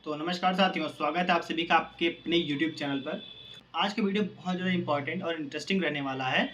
तो नमस्कार साथियों, स्वागत है आप सभी का आपके अपने यूट्यूब चैनल पर। आज का वीडियो बहुत ज़्यादा इंपॉर्टेंट और इंटरेस्टिंग रहने वाला है,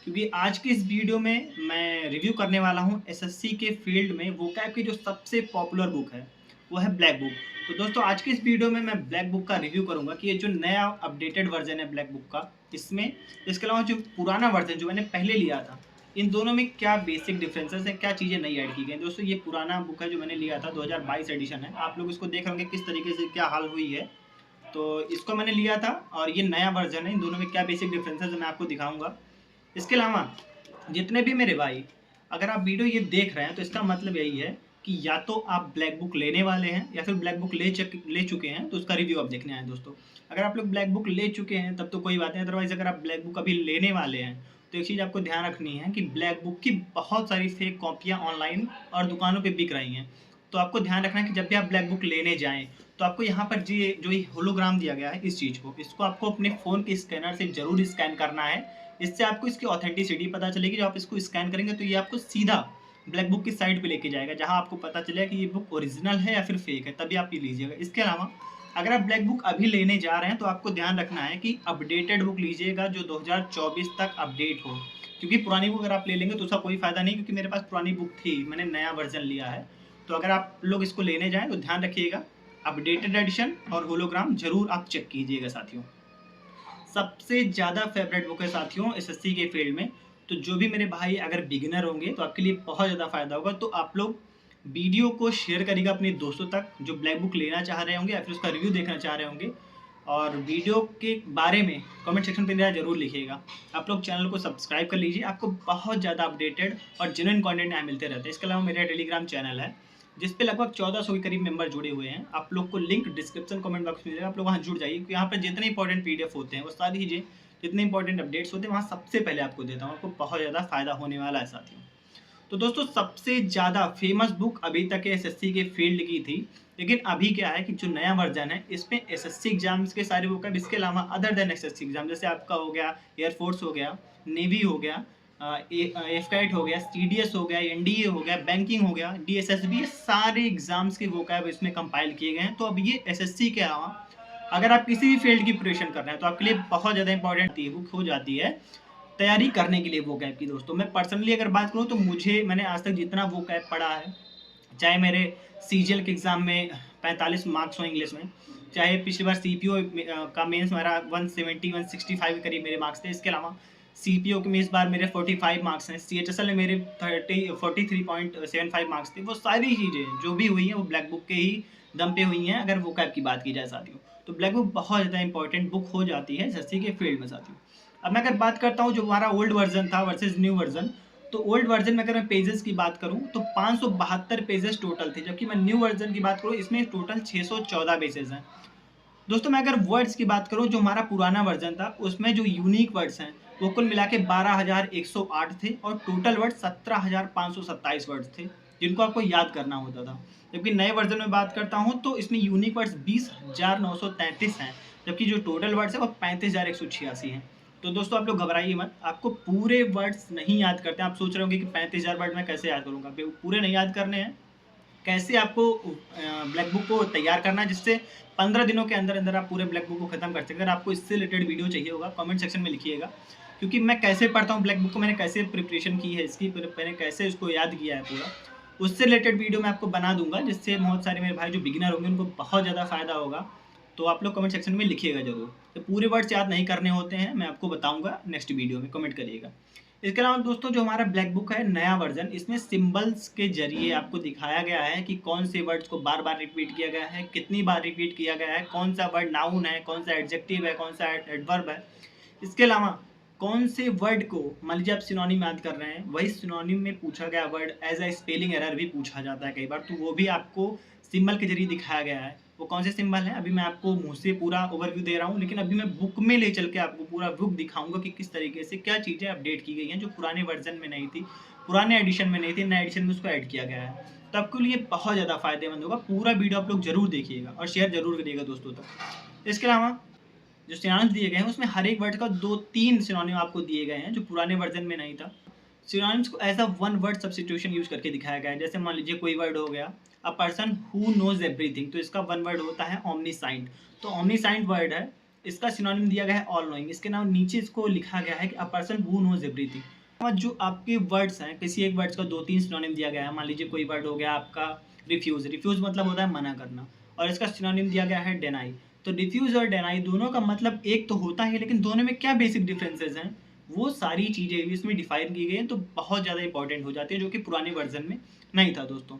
क्योंकि आज की इस वीडियो में मैं रिव्यू करने वाला हूं एसएससी के फील्ड में वोकैब की जो सबसे पॉपुलर बुक है, वो है ब्लैक बुक। तो दोस्तों, आज की इस वीडियो में मैं ब्लैक बुक का रिव्यू करूँगा कि ये जो नया अपडेटेड वर्जन है ब्लैक बुक का, इसमें इसके अलावा जो पुराना वर्जन जो मैंने पहले लिया था, इन दोनों में क्या बेसिक डिफरेंसेस हैं, क्या चीज़ें नई ऐड की गई हैं। दोस्तों, ये पुराना बुक है जो मैंने लिया था, 2022 एडिशन है। आप लोग इसको देख रहे होंगे किस तरीके से क्या हाल हुई है। तो इसको मैंने लिया था और ये नया वर्जन है। इन दोनों में क्या बेसिक डिफरेंसेस है मैं आपको दिखाऊंगा। इसके अलावा जितने भी मेरे भाई अगर आप वीडियो ये देख रहे हैं तो इसका मतलब यही है कि या तो आप ब्लैक बुक लेने वाले हैं या फिर ब्लैक बुक ले चुके हैं, तो उसका रिव्यू आप देखने आए दोस्तों। अगर आप लोग ब्लैक बुक ले चुके हैं तब तो कोई बात नहीं, अदरवाइज अगर आप ब्लैक बुक अभी लेने वाले हैं तो एक चीज़ आपको ध्यान रखनी है कि ब्लैक बुक की बहुत सारी फेक कॉपियाँ ऑनलाइन और दुकानों पे बिक रही हैं। तो आपको ध्यान रखना है कि जब भी आप ब्लैक बुक लेने जाएँ तो आपको यहाँ पर जो ये होलोग्राम दिया गया है, इस चीज़ को इसको आपको अपने फ़ोन के स्कैनर से ज़रूर स्कैन करना है। इससे आपको इसकी ऑथेंटिसिटी पता चलेगी। जब आप इसको स्कैन करेंगे तो ये आपको सीधा ब्लैक बुक की साइट पे लेके जाएगा, जहाँ आपको पता चलेगा कि ये बुक ओरिजिनल है या फिर फेक है, तभी आप ये लीजिएगा। इसके अलावा अगर आप ब्लैक बुक अभी लेने जा रहे हैं तो आपको ध्यान रखना है कि अपडेटेड बुक लीजिएगा जो 2024 तक अपडेट हो, क्योंकि पुरानी बुक अगर आप ले लेंगे तो उसका कोई फ़ायदा नहीं, क्योंकि मेरे पास पुरानी बुक थी, मैंने नया वर्जन लिया है। तो अगर आप लोग इसको लेने जाएँ तो ध्यान रखिएगा, अपडेटेड एडिशन और होलोग्राम ज़रूर आप चेक कीजिएगा साथियों। सबसे ज़्यादा फेवरेट बुक है साथियों एसएससी के फील्ड में। तो जो भी मेरे भाई अगर बिगिनर होंगे तो आपके लिए बहुत ज़्यादा फ़ायदा होगा। तो आप लोग वीडियो को शेयर करिएगा अपने दोस्तों तक जो ब्लैक बुक लेना चाह रहे होंगे या फिर उसका रिव्यू देखना चाह रहे होंगे। और वीडियो के बारे में कमेंट सेक्शन पे मेरा ज़रूर लिखिएगा। आप लोग चैनल को सब्सक्राइब कर लीजिए, आपको बहुत ज़्यादा अपडेटेड और जेन्युइन कंटेंट यहाँ मिलते रहते हैं। इसके अलावा मेरा टेलीग्राम चैनल है जिस पे लगभग 1400 के करीब मेंबर जुड़े हुए हैं। आप लोग को लिंक डिस्क्रिप्शन कमेंट बॉक्स में मिलेगा, आप लोग वहाँ जुड़ जाइए, क्योंकि यहाँ पर जितने इंपॉर्टेंट पीडीएफ होते हैं वो सारी चीज़ें, जितने इंपॉर्टेंट अपडेट्स होते हैं वहाँ सबसे पहले आपको देता हूँ। आपको बहुत ज़्यादा फायदा होने वाला है साथियों। तो दोस्तों, सबसे ज़्यादा फेमस बुक अभी तक एसएससी के फील्ड की थी, लेकिन अभी क्या है कि जो नया वर्जन है इसमें एसएससी एग्जाम्स के सारे बुक है। इसके अलावा अदर देन एसएससी एग्जाम, जैसे आपका हो गया एयरफोर्स हो गया, नेवी हो गया, एफकैट हो गया, टीडीएस हो गया, एनडीए हो गया, बैंकिंग हो गया, डीएसएसबी, सारे एग्जाम्स के वोकैब इसमें कंपाइल किए गए हैं। तो अब ये एसएससी के अलावा अगर आप किसी भी फील्ड की प्रिपरेशन कर रहे हैं तो आपके लिए बहुत ज़्यादा इंपॉर्टेंट बुक हो जाती है तैयारी करने के लिए वोकैब की। दोस्तों, मैं पर्सनली अगर बात करूँ तो मैंने आज तक जितना वोकैब पढ़ा है, चाहे मेरे सीजीएल के एग्ज़ाम में 45 मार्क्स हो इंग्लिश में, चाहे पिछली बार सीपीओ का मेंस मेरा 170-165 के करीब मेरे मार्क्स थे। इसके अलावा सीपीओ के में इस बार मेरे 45 मार्क्स हैं, सीएचएसएल में मेरे 43.75 मार्क्स थे। वो सारी चीज़ें जो भी हुई हैं वो ब्लैक बुक के ही दम पे हुई हैं, अगर वोकैब की बात की जाए साथियों। तो ब्लैक बुक बहुत ज़्यादा इंपॉर्टेंट बुक हो जाती है एसएससी के फील्ड में साथियों। अब मैं अगर बात करता हूँ जो हमारा ओल्ड वर्जन था वर्सेस न्यू वर्जन, तो ओल्ड वर्जन में अगर मैं पेजेस की बात करूं तो 572 पेजेस टोटल थे, जबकि मैं न्यू वर्जन की बात करूं इसमें टोटल 614 पेजेस हैं। दोस्तों, मैं अगर वर्ड्स की बात करूं जो हमारा पुराना वर्जन था उसमें जो यूनिक वर्ड्स हैं वो कुल मिला के 12,108 थे और टोटल वर्ड 17,527 वर्ड्स थे जिनको आपको याद करना होता था। जबकि नए वर्जन में बात करता हूं तो इसमें यूनिक वर्ड्स 20,933 हैं, जबकि जो टोटल वर्ड्स है वो 35,186 हैं। तो दोस्तों, आप लोग घबराइए मत, आपको पूरे वर्ड्स नहीं याद करते। आप सोच रहे होंगे कि 35,000 वर्ड मैं कैसे याद करूँगा, पूरे नहीं याद करने हैं। कैसे आपको ब्लैक बुक को तैयार करना है जिससे 15 दिनों के अंदर अंदर आप पूरे ब्लैक बुक को खत्म कर सकें। अगर आपको इससे रिलेटेड वीडियो चाहिए होगा कमेंट सेक्शन में लिखिएगा, क्योंकि मैं कैसे पढ़ता हूँ ब्लैक बुक को, मैंने कैसे प्रिपरेशन की है इसकी, मैंने कैसे उसको याद किया है पूरा, उससे रिलेटेड वीडियो मैं आपको बना दूंगा, जिससे बहुत सारे मेरे भाई जो बिगिनर होंगे उनको बहुत ज़्यादा फायदा होगा। तो आप लोग कमेंट सेक्शन में लिखिएगा जरूर। तो पूरे वर्ड्स याद नहीं करने होते हैं, मैं आपको बताऊंगा नेक्स्ट वीडियो में, कमेंट करिएगा। इसके अलावा दोस्तों, जो हमारा ब्लैक बुक है नया वर्जन, इसमें सिंबल्स के जरिए आपको दिखाया गया है कि कौन से वर्ड्स को बार बार रिपीट किया गया है, कितनी बार रिपीट किया गया है, कौन सा वर्ड नाउन है, कौन सा एडजेक्टिव है, कौन सा एडवर्ब है। इसके अलावा कौन से वर्ड को, मान लीजिए आप सिनोनिम याद कर रहे हैं, वही सिनोनिम में पूछा गया word as a spelling error भी पूछा जाता है कई बार, तो वो भी आपको सिंबल के जरिए दिखाया गया है। वो कौन से सिंबल हैं अभी मैं आपको मुँह से पूरा ओवरव्यू दे रहा हूँ, लेकिन अभी मैं बुक में ले चल के आपको पूरा बुक दिखाऊंगा कि किस तरीके से क्या चीज़ें अपडेट की गई हैं जो पुराने वर्जन में नहीं थी, पुराने एडिशन में नहीं थी, नए एडिशन में उसको ऐड किया गया है। तो आपके लिए बहुत ज़्यादा फायदेमंद होगा। पूरा वीडियो आप लोग जरूर देखिएगा और शेयर जरूर करिएगा दोस्तों तक। इसके अलावा जो सिनोनिम्स दिए गए हैं उसमें हर एक वर्ड का 2-3 सिनोनिम आपको दिए गए हैं जो पुराने वर्जन में नहीं था। सिनोनिम्स को as a one word substitution use करके दिखाया गया है। जैसे मान लीजिए कोई वर्ड हो गया a person who knows everything, तो इसका वन वर्ड होता है ओमनीसाइंट। तो ओमनीसाइंट वर्ड है, इसका सिनोनिम दिया गया है ऑल नोइंग। इसके नाम नीचे इसको लिखा गया है कि a person who knows everything. और जो आपके वर्ड्स हैं, किसी एक वर्ड्स का 2-3 सिनोनिम दिया गया है। मान लीजिए कोई वर्ड हो गया आपका रिफ्यूज। रिफ्यूज मतलब होता है मना करना, और इसका सिनोनिम दिया गया है डेनाई। तो रिफ्यूज और डेनाई दोनों का मतलब एक तो होता है, लेकिन दोनों में क्या बेसिक डिफरेंसेस हैं वो सारी चीज़ें इसमें डिफाइन की गई हैं, तो बहुत ज़्यादा इंपॉर्टेंट हो जाती है, जो कि पुराने वर्जन में नहीं था दोस्तों।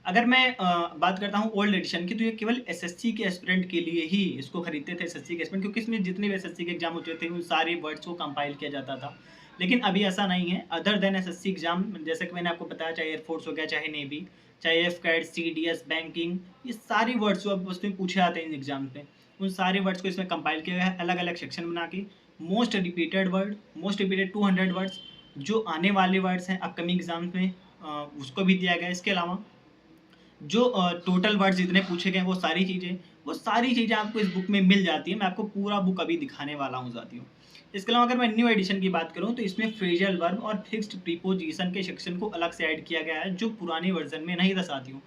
अगर मैं बात करता हूँ ओल्ड एडिशन की, तो ये केवल एसएससी के एस्पिरेंट के लिए ही इसको खरीदते थे, एसएससी के एस्पिरेंट, क्योंकि इसमें जितने भी एसएससी के एग्जाम होते थे उन सारे वर्ड्स को कंपाइल किया जाता था। लेकिन अभी ऐसा नहीं है। अदर देन एसएससी एग्जाम, जैसे कि मैंने आपको बताया, चाहे एयरफोर्स हो गया, चाहे नेवी, चाहे एफकैट, सीडीएस, बैंकिंग, ये सारी वर्ड्स जो अब उसमें पूछे आते हैं इन एग्जाम में, उन सारे वर्ड्स को इसमें कंपाइल किया गया है अलग अलग सेक्शन बना के। Most repeated word, most repeated 200 words, जो आने वाले वर्ड्स हैं अपकमिंग एग्जाम्स में, उसको भी दिया गया है। इसके अलावा जो टोटल वर्ड्स जितने पूछे गए वो सारी चीज़ें आपको इस बुक में मिल जाती है। मैं आपको पूरा बुक अभी दिखाने वाला हूँ साथियों। इसके अलावा अगर मैं न्यू एडिशन की बात करूँ, तो इसमें फ्रेजल वर्ब और फिक्स्ड प्रीपोजिशन के सेक्शन को अलग से ऐड किया गया है, जो पुराने वर्जन में नहीं था साथियों।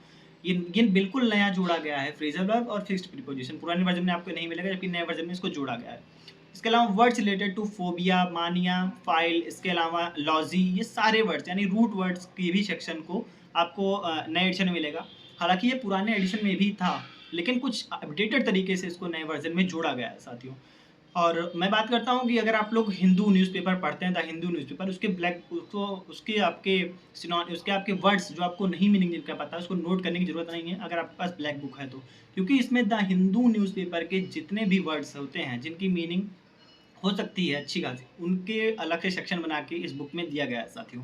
ये बिल्कुल नया जोड़ा गया है। फ्रेजल वर्ब और फिक्स्ड प्रीपोजिशन पुराने वर्जन में आपको नहीं मिलेगा, जबकि नए वर्जन में इसको जोड़ा गया है। इसके अलावा वर्ड्स रिलेटेड टू फोबिया, मानिया, फाइल, इसके अलावा लॉजी, ये सारे वर्ड्स यानी रूट वर्ड्स की भी सेक्शन को आपको नए एडिशन में मिलेगा। हालांकि ये पुराने एडिशन में भी था, लेकिन कुछ अपडेटेड तरीके से इसको नए वर्जन में जोड़ा गया है साथियों। और मैं बात करता हूँ कि अगर आप लोग हिंदू न्यूज़पेपर पढ़ते हैं, द हिंदू न्यूज़पेपर, उसके आपके वर्ड्स जो आपको नहीं मीनिंग जिनका पता है, उसको नोट करने की ज़रूरत नहीं है अगर आपके पास ब्लैक बुक है तो, क्योंकि इसमें द हिंदू न्यूज़पेपर के जितने भी वर्ड्स होते हैं जिनकी मीनिंग हो सकती है अच्छी खासी, उनके अलग से सेक्शन बना के इस बुक में दिया गया है साथियों।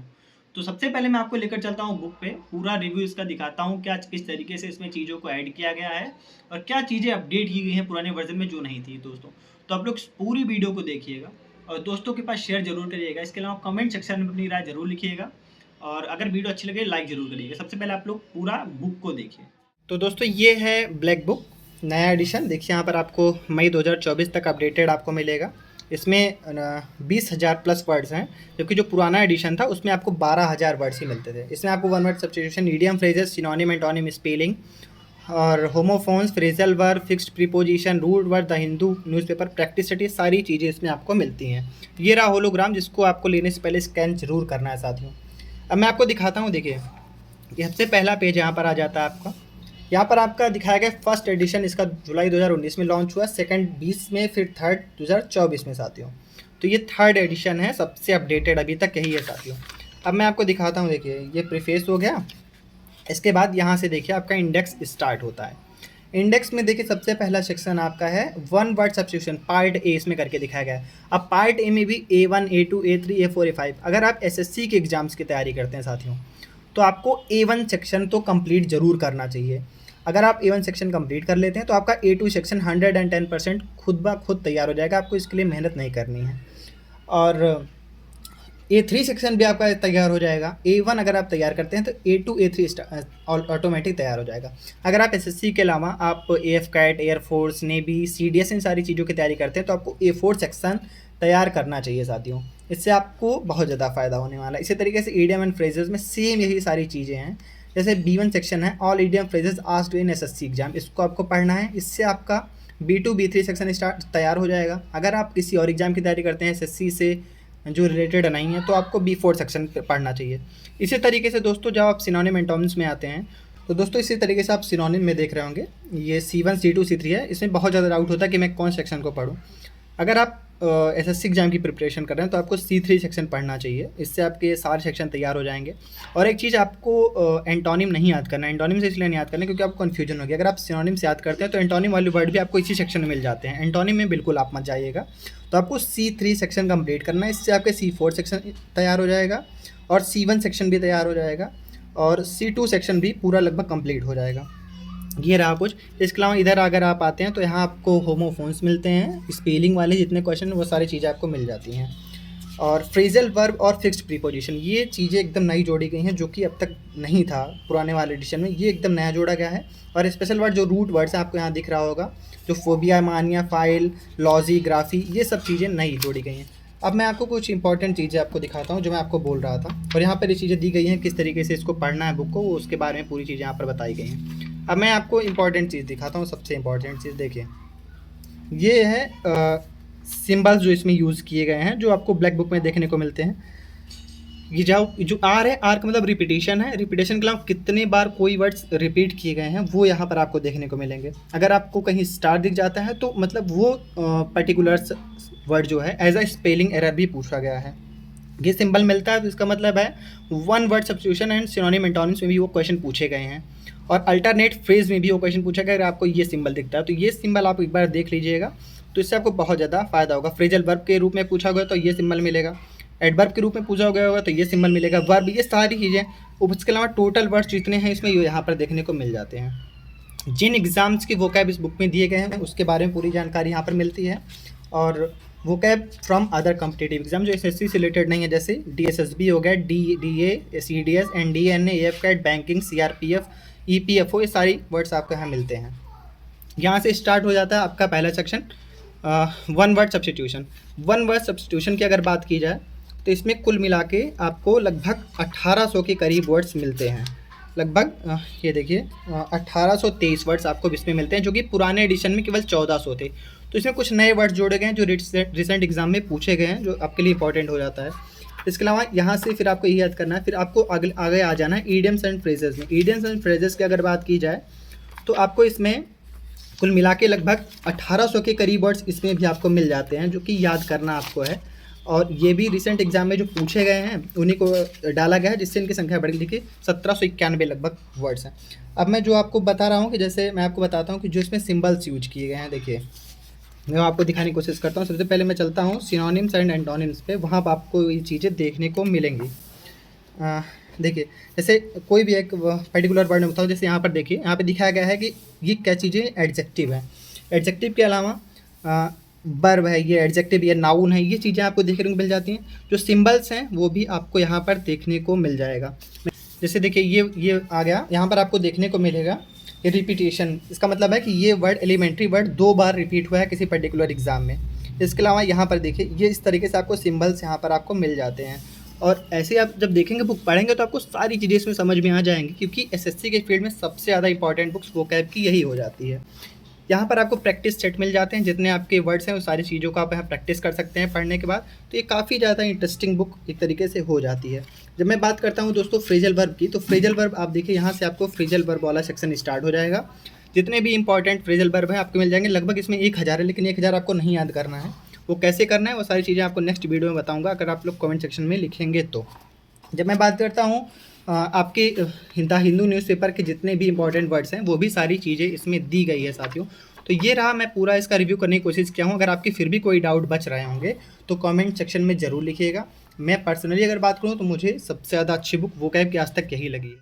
तो सबसे पहले मैं आपको लेकर चलता हूँ बुक पे, पूरा रिव्यू इसका दिखाता हूँ क्या किस तरीके से इसमें चीज़ों को ऐड किया गया है और क्या चीज़ें अपडेट की गई हैं पुराने वर्जन में जो नहीं थी दोस्तों। तो आप लोग पूरी वीडियो को देखिएगा और दोस्तों के पास शेयर जरूर करिएगा। इसके अलावा कमेंट सेक्शन में अपनी राय जरूर लिखिएगा, और अगर वीडियो अच्छी लगे लाइक जरूर करिएगा। सबसे पहले आप लोग पूरा बुक को देखिए। तो दोस्तों ये है ब्लैक बुक, नया एडिशन। देखिए यहाँ पर आपको मई 2024 तक अपडेटेड आपको मिलेगा। इसमें 20,000 प्लस वर्ड्स हैं, जबकि जो पुराना एडिशन था उसमें आपको 12,000 वर्ड्स ही मिलते थे। इसमें आपको one word substitution, idiom, phrases, synonym, antonym, spelling और homophones, phrasal verb, fixed preposition, root word, the Hindu newspaper, practice set, सारी चीज़ें इसमें आपको मिलती हैं। ये रहा होलोग्राम, जिसको आपको लेने से पहले स्कैन जरूर करना है साथियों। अब मैं आपको दिखाता हूँ। देखिए ये सबसे पहला पेज यहाँ पर आ जाता है आपका। यहाँ पर आपका दिखाया गया फर्स्ट एडिशन, इसका जुलाई 2019 में लॉन्च हुआ, सेकंड 20 में, फिर थर्ड 2024 में साथियों। तो ये थर्ड एडिशन है, सबसे अपडेटेड अभी तक यही है साथियों। अब मैं आपको दिखाता हूँ। देखिए ये प्रीफेस हो गया। इसके बाद यहाँ से देखिए आपका इंडेक्स स्टार्ट होता है। इंडेक्स में देखिए सबसे पहला सेक्शन आपका है one word substitution, part A इसमें करके दिखाया गया है। अब पार्ट ए में भी A1, A2, A3, A4, A5, अगर आप SSC के एग्जाम्स की तैयारी करते हैं साथियों, तो आपको A1 सेक्शन तो कंप्लीट जरूर करना चाहिए। अगर आप A1 सेक्शन कंप्लीट कर लेते हैं तो आपका A2 सेक्शन 110% खुद ब खुद तैयार हो जाएगा, आपको इसके लिए मेहनत नहीं करनी है। और A3 सेक्शन भी आपका तैयार हो जाएगा। A1 अगर आप तैयार करते हैं तो A2, A3 ऑटोमेटिक तैयार हो जाएगा। अगर आप SSC के अलावा आप AFCAT, एयरफोर्स, नेवी, CDS, इन सारी चीज़ों की तैयारी करते हैं तो आपको A4 सेक्शन तैयार करना चाहिए साथियों। इससे आपको बहुत ज़्यादा फ़ायदा होने वाला है। इसी तरीके से ईडियम एंड फ्रेजेस में सेम यही सारी चीज़ें हैं। जैसे B1 सेक्शन है, all idiom phrases asked in SSC exam, इसको आपको पढ़ना है। इससे आपका B2, B3 सेक्शन तैयार हो जाएगा। अगर आप किसी और एग्जाम की तैयारी करते हैं SSC से जो रिलेटेड नहीं है तो आपको B4 सेक्शन पढ़ना चाहिए। इसी तरीके से दोस्तों जब आप सिनोनिम एंटोनिम्स में आते हैं तो दोस्तों इसी तरीके से आप सिनोनिम में देख रहे होंगे, ये C1, C2, C3 है। इसमें बहुत ज़्यादा डाउट होता है कि मैं कौन सेक्शन को पढूं। अगर आप SSC एग्जाम की प्रिपरेशन कर रहे हैं तो आपको C3 सेक्शन पढ़ना चाहिए। इससे आपके सारे सेक्शन तैयार हो जाएंगे। और एक चीज़ आपको एंटोनिम नहीं याद करना है। एंटोनिम से इसलिए नहीं याद करना क्योंकि आपको कन्फ्यूजन होगी। अगर आप सिनोनिम से याद करते हैं तो एंटोनिम वाले वर्ड भी आपको इसी सेक्शन में मिल जाते हैं। एंटोनिम में बिल्कुल आप मत जाइएगा। तो आपको C3 सेक्शन कंप्लीट करना है। इससे आपके C4 सेक्शन तैयार हो जाएगा और C1 सेक्शन भी तैयार हो जाएगा और C2 सेक्शन भी पूरा लगभग कंप्लीट हो जाएगा। ये रहा कुछ। इसके अलावा इधर अगर आप आते हैं तो यहाँ आपको होमोफोन्स मिलते हैं, स्पेलिंग वाले जितने क्वेश्चन वो सारी चीज़ें आपको मिल जाती हैं। और फ्रेजल वर्ब और फिक्स्ड प्रीपोजिशन, ये चीज़ें एकदम नई जोड़ी गई हैं जो कि अब तक नहीं था पुराने वाले एडिशन में। ये एकदम नया जोड़ा गया है। और स्पेशल वर्ड जो रूट वर्ड्स हैं आपको यहाँ दिख रहा होगा, जो फोबिया, मानिया, फाइल, लॉजी, ग्राफी, ये सब चीज़ें नई जोड़ी गई हैं। अब मैं आपको कुछ इंपॉर्टेंट चीज़ें आपको दिखाता हूँ जो मैं आपको बोल रहा था, और यहाँ पर ये चीज़ें दी गई हैं किस तरीके से इसको पढ़ना है बुक को, वो उसके बारे में पूरी चीज़ें यहाँ पर बताई गई हैं। अब मैं आपको इंपॉर्टेंट चीज़ दिखाता हूँ। सबसे इंपॉर्टेंट चीज़ देखिए, ये है सिंबल्स जो इसमें यूज़ किए गए हैं, जो आपको ब्लैक बुक में देखने को मिलते हैं। ये जो आर है, आर का मतलब रिपीटेशन है। रिपीटेशन के अलावा कितने बार कोई वर्ड्स रिपीट किए गए हैं वो यहाँ पर आपको देखने को मिलेंगे। अगर आपको कहीं स्टार दिख जाता है तो मतलब वो पर्टिकुलर वर्ड जो है एज अ स्पेलिंग एरर भी पूछा गया है। ये सिंबल मिलता है तो इसका मतलब है one word substitution and synonym antonyms में भी वो क्वेश्चन पूछे गए हैं, और अल्टरनेट फ्रेज में भी वो क्वेश्चन पूछा गया। अगर आपको ये सिंबल दिखता है तो ये सिंबल आप एक बार देख लीजिएगा, तो इससे आपको बहुत ज़्यादा फायदा होगा। फ्रेजल वर्ब के रूप में पूछा गया तो ये सिंबल मिलेगा, एडवर्ब के रूप में पूछा गया होगा तो ये सिंबल मिलेगा, वर्ब, ये सारी चीज़ें। उसके अलावा टोटल वर्ड्स जितने हैं इसमें यहाँ पर देखने को मिल जाते हैं। जिन एग्ज़ाम्स की वोकैब इस बुक में दिए गए हैं उसके बारे में पूरी जानकारी यहाँ पर मिलती है, और vocab from other competitive exam जो एसएससी से रिलेटेड नहीं है, जैसे डीएसएसबी हो गया, DA, CDS, NDA, AFCAT, banking, CRPF, EPFO, ये सारी वर्ड्स आपको यहाँ मिलते हैं। यहाँ से स्टार्ट हो जाता है आपका पहला section, one word substitution. One word substitution की अगर बात की जाए तो इसमें कुल मिला के आपको लगभग 1800 के करीब वर्ड्स मिलते हैं। लगभग ये देखिए 1823 वर्ड्स आपको इसमें मिलते हैं, जो कि पुराने एडिशन में केवल 1400 थे। तो इसमें कुछ नए वर्ड्स जोड़े गए हैं जो रिसेंट एग्जाम में पूछे गए हैं, जो आपके लिए इंपॉर्टेंट हो जाता है। इसके अलावा यहाँ से फिर आपको ये याद करना है, फिर आपको आगे आ जाना है ईडियम्स एंड फ्रेजेस में। ईडियम्स एंड फ्रेजेस की अगर बात की जाए तो आपको इसमें कुल मिला के लगभग 1800 के करीब वर्ड्स इसमें भी आपको मिल जाते हैं, जो कि याद करना आपको है। और ये भी रिसेंट एग्जाम में जो पूछे गए हैं उन्हीं को डाला गया है, जिससे इनकी संख्या बढ़ गई। देखिए 1791 लगभग वर्ड्स हैं। अब मैं जो आपको बता रहा हूँ कि जैसे मैं आपको बताता हूँ कि जो इसमें सिंबल्स यूज किए गए हैं, देखिए मैं आपको दिखाने की कोशिश करता हूँ। सबसे पहले मैं चलता हूँ सिनोनिम्स एंड एंटोनिम्स पे, वहाँ पर आपको ये चीज़ें देखने को मिलेंगी। देखिए जैसे कोई भी एक पर्टिकुलर वर्ड में बताओ, जैसे यहाँ पर देखिए, यहाँ पे दिखाया गया है कि ये क्या चीज़ें एडजेक्टिव है। एडजेक्टिव के अलावा वर्ब है, ये एडजेक्टिव, ये नाउन है, ये चीज़ें आपको देखने को मिल जाती हैं। जो सिंबल्स हैं वो भी आपको यहाँ पर देखने को मिल जाएगा। जैसे देखिए ये आ गया, यहाँ पर आपको देखने को मिलेगा ये रिपीटेशन। इसका मतलब है कि ये वर्ड, एलिमेंट्री वर्ड 2 बार रिपीट हुआ है किसी पर्टिकुलर एग्जाम में। इसके अलावा यहाँ पर देखिए ये इस तरीके से आपको सिंबल्स यहाँ पर आपको मिल जाते हैं, और ऐसे आप जब देखेंगे बुक पढ़ेंगे तो आपको सारी चीज़ें इसमें समझ में आ जाएंगी, क्योंकि एसएससी के फील्ड में सबसे ज़्यादा इंपॉर्टेंट बुक्स वोकैब की यही हो जाती है। यहाँ पर आपको प्रैक्टिस सेट मिल जाते हैं, जितने आपके वर्ड्स हैं वो सारी चीज़ों का आप यहाँ प्रैक्टिस कर सकते हैं पढ़ने के बाद। तो ये काफ़ी ज़्यादा इंटरेस्टिंग बुक एक तरीके से हो जाती है। जब मैं बात करता हूँ दोस्तों फ्रेजल वर्ब की, तो फ्रेजल वर्ब आप देखिए यहाँ से आपको फ्रेजल वर्ब वाला सेक्शन स्टार्ट हो जाएगा। जितने भी इंपॉर्टेंट फ्रेजल वर्ब है आपको मिल जाएंगे। लगभग इसमें 1000 है, लेकिन 1000 आपको नहीं याद करना है। वो कैसे करना है वो सारी चीज़ें आपको नेक्स्ट वीडियो में बताऊँगा, अगर आप लोग कमेंट सेक्शन में लिखेंगे तो। जब मैं बात करता हूँ आपके द हिंदू न्यूज़पेपर के जितने भी इंपॉर्टेंट वर्ड्स हैं वो भी सारी चीज़ें इसमें दी गई है साथियों। तो ये रहा, मैं पूरा इसका रिव्यू करने की कोशिश किया हूँ। अगर आपके फिर भी कोई डाउट बच रहे होंगे तो कमेंट सेक्शन में ज़रूर लिखिएगा। मैं पर्सनली अगर बात करूँ तो मुझे सबसे ज़्यादा अच्छी बुक वोकैब की आज तक यही लगी है।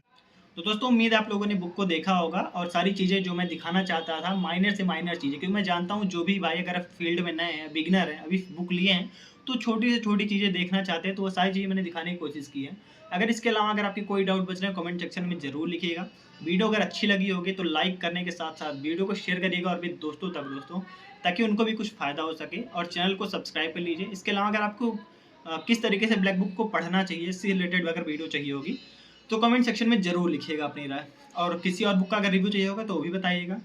तो दोस्तों उम्मीद है आप लोगों ने बुक को देखा होगा, और सारी चीज़ें जो मैं दिखाना चाहता था माइनर से माइनर चीज़ें, क्योंकि मैं जानता हूँ जो भी भाई अगर फील्ड में नए हैं, बिगनर हैं, अभी बुक लिए हैं, तो छोटी से छोटी चीज़ें देखना चाहते हैं, तो वो सारी चीज़ें मैंने दिखाने की कोशिश की है। अगर इसके अलावा अगर आपकी कोई डाउट बच रहे हैं कमेंट सेक्शन में ज़रूर लिखिएगा। वीडियो अगर अच्छी लगी होगी तो लाइक करने के साथ साथ वीडियो को शेयर करिएगा और भी दोस्तों तक दोस्तों, ताकि उनको भी कुछ फ़ायदा हो सके, और चैनल को सब्सक्राइब कर लीजिए। इसके अलावा अगर आपको किस तरीके से ब्लैक बुक को पढ़ना चाहिए, इससे रिलेटेड अगर वीडियो चाहिए होगी तो कमेंट सेक्शन में ज़रूर लिखिएगा अपनी राय, और किसी और बुक का अगर रिव्यू चाहिए होगा तो वो भी बताइएगा।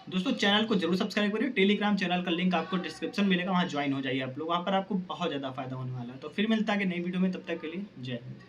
दोस्तों चैनल को जरूर सब्सक्राइब करिए। टेलीग्राम चैनल का लिंक आपको डिस्क्रिप्शन मिलेगा, वहाँ ज्वाइन हो जाइए आप लोग, वहाँ पर आपको बहुत ज़्यादा फायदा होने वाला है। तो फिर मिलता है कि नई वीडियो में, तब तक के लिए जय हिंद।